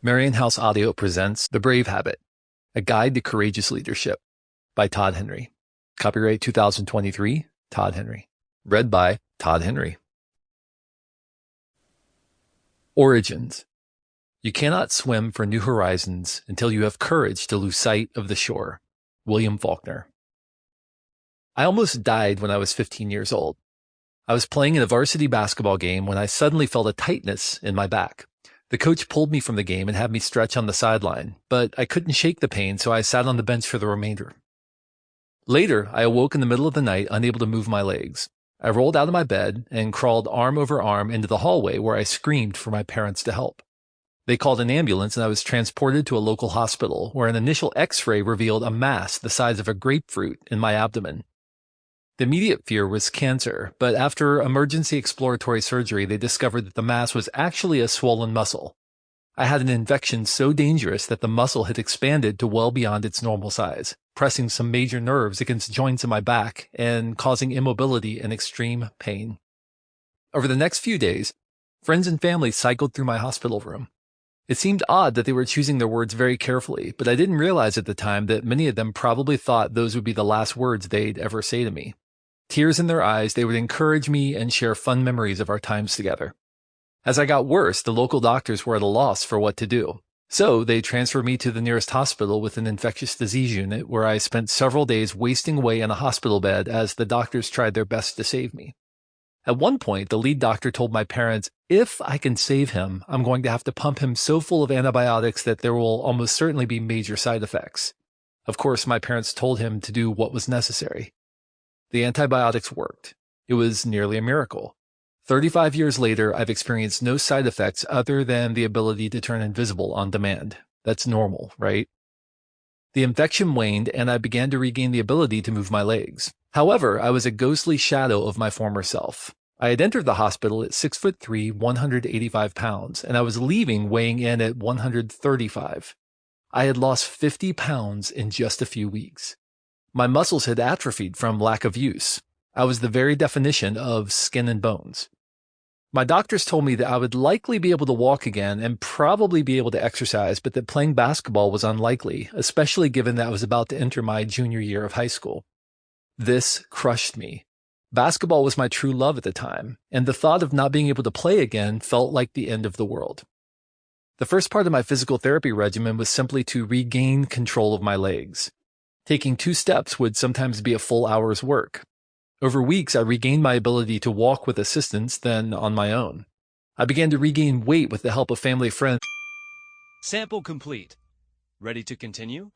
Marion House Audio presents The Brave Habit, A Guide to Courageous Leadership by Todd Henry. Copyright 2023, Todd Henry. Read by Todd Henry. Origins. You cannot swim for new horizons until you have courage to lose sight of the shore. William Faulkner. I almost died when I was 15 years old. I was playing in a varsity basketball game when I suddenly felt a tightness in my back. The coach pulled me from the game and had me stretch on the sideline, but I couldn't shake the pain, so I sat on the bench for the remainder. Later, I awoke in the middle of the night, unable to move my legs. I rolled out of my bed and crawled arm over arm into the hallway where I screamed for my parents to help. They called an ambulance and I was transported to a local hospital where an initial x-ray revealed a mass the size of a grapefruit in my abdomen. The immediate fear was cancer, but after emergency exploratory surgery, they discovered that the mass was actually a swollen muscle. I had an infection so dangerous that the muscle had expanded to well beyond its normal size, pressing some major nerves against joints in my back and causing immobility and extreme pain. Over the next few days, friends and family cycled through my hospital room. It seemed odd that they were choosing their words very carefully, but I didn't realize at the time that many of them probably thought those would be the last words they'd ever say to me. Tears in their eyes, they would encourage me and share fun memories of our times together. As I got worse, the local doctors were at a loss for what to do. So they transferred me to the nearest hospital with an infectious disease unit where I spent several days wasting away in a hospital bed as the doctors tried their best to save me. At one point, the lead doctor told my parents, if I can save him, I'm going to have to pump him so full of antibiotics that there will almost certainly be major side effects. Of course, my parents told him to do what was necessary. The antibiotics worked. It was nearly a miracle. 35 years later, I've experienced no side effects other than the ability to turn invisible on demand. That's normal, right? The infection waned and I began to regain the ability to move my legs. However, I was a ghostly shadow of my former self. I had entered the hospital at 6'3", 185 pounds, and I was leaving weighing in at 135. I had lost 50 pounds in just a few weeks. My muscles had atrophied from lack of use. I was the very definition of skin and bones. My doctors told me that I would likely be able to walk again and probably be able to exercise, but that playing basketball was unlikely, especially given that I was about to enter my junior year of high school. This crushed me. Basketball was my true love at the time, and the thought of not being able to play again felt like the end of the world. The first part of my physical therapy regimen was simply to regain control of my legs. Taking 2 steps would sometimes be a full hour's work. Over weeks, I regained my ability to walk with assistance, then on my own. I began to regain weight with the help of family friends. Sample complete. Ready to continue?